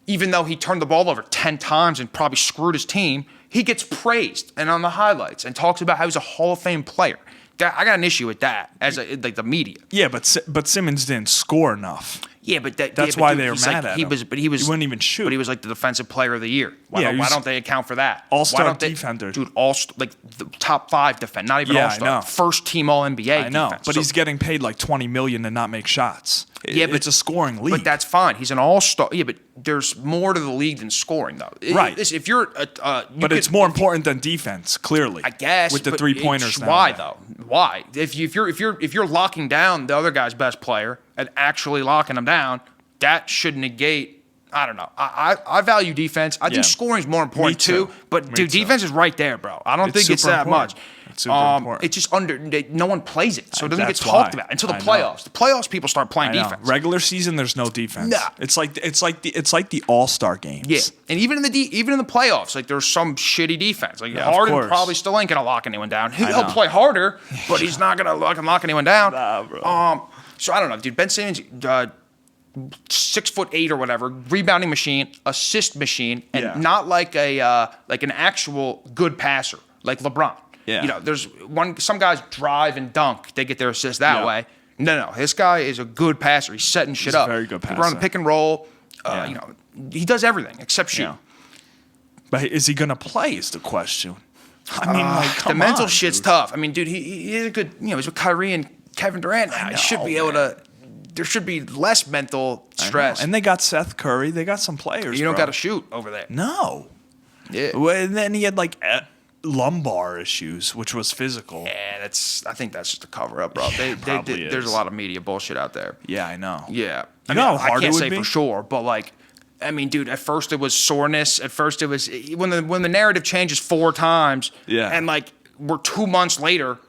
Even though he turned the ball over 10 times and probably screwed his team, he gets praised and on the highlights and talks about how he's a Hall of Fame player. I got an issue with that as like the media. Yeah, but Simmons didn't score enough. Yeah, but that's why they were mad at him. He wouldn't even shoot. But he was like the Defensive Player of the Year. Why don't they account for that? All-star defender. Dude, like the top 5 defender, not even all-star. I know. First team All-NBA I know, defense. but he's getting paid like $20 million to not make shots. But it's a scoring league. But that's fine. He's an all-star. Yeah, but there's more to the league than scoring, though. Right. If you're, but it's more important than defense, clearly. I guess. With the 3-pointers now. Why though? Why? If you're locking down the other guy's best player and actually locking him down, that should negate. I don't know. I value defense. I think scoring is more important too. But dude, defense is right there, bro. I don't think it's that much. It's super important. It's just no one plays it, so it doesn't get talked about until the playoffs. The playoffs, people start playing defense. Regular season, there's no defense. Nah. It's like the All-Star games. Yeah, and even in the playoffs, like there's some shitty defense. Like Harden probably still ain't gonna lock anyone down. He'll play harder, but he's not gonna lock anyone down. Nah, bro. So I don't know, dude. Ben Simmons, 6'8" or whatever, rebounding machine, assist machine, and not like an actual good passer like LeBron. Yeah. There's some guys drive and dunk, they get their assist that way. No, this guy is a good passer. He's setting shit up. He's a very good passer. He runs pick and roll. He does everything except shoot. Yeah. But is he gonna play? Is the question. I mean, come the mental on, shit's dude. tough. I mean, dude, he is a good. He's with Kyrie and Kevin Durant now. He should be able to. There should be less mental stress. And they got Seth Curry. They got some players. You don't got to shoot over there. No. Yeah. Well, and then he had like lumbar issues, which was physical. Yeah, I think that's just a cover up, bro. There's a lot of media bullshit out there. Yeah, I know. Yeah. How hard I can't it would say be? for sure, but like, I mean, dude, at first it was soreness. At first it was when the narrative changes 4 times. Yeah. And like we're 2 months later.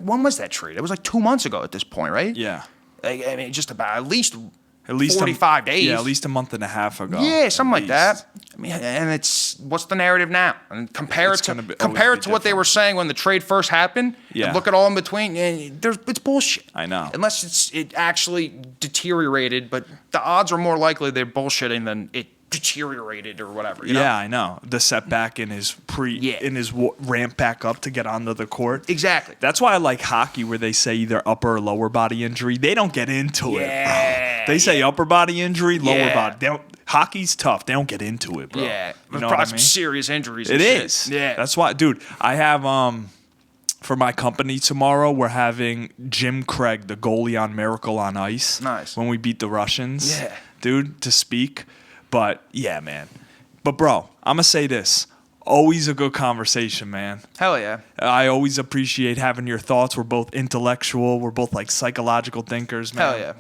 When was that trade? It was like 2 months ago at this point, right? Yeah. I mean, just about at least 45 days. Yeah, at least a month and a half ago. Yeah, something like that. I mean, and what's the narrative now? And compare it to what they were saying when the trade first happened. Yeah. And look at all in between. It's bullshit. I know. Unless it actually deteriorated, but the odds are more likely they're bullshitting than it deteriorated or whatever. You know? I know. The setback in his ramp back up to get onto the court. Exactly. That's why I like hockey, where they say either upper or lower body injury. They don't get into it. Bro. They say upper body injury, lower Yeah. body. They don't, hockey's tough. They don't get into it, bro. Yeah, You know probably what I some mean? serious injuries. It and shit. is. Yeah, That's why, dude. I have for my company tomorrow, we're having Jim Craig, the goalie on Miracle on Ice. Nice. When we beat the Russians. Yeah. Dude, to speak. But yeah, man. But bro, I'm gonna say this. Always a good conversation, man. hell yeah. I always appreciate having your thoughts. We're both intellectual. We're both like psychological thinkers, man. Hell yeah.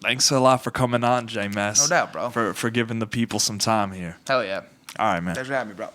Thanks a lot for coming on, JMES. No doubt, bro. For giving the people some time here. Hell yeah. All right, man. Thanks for having me, bro.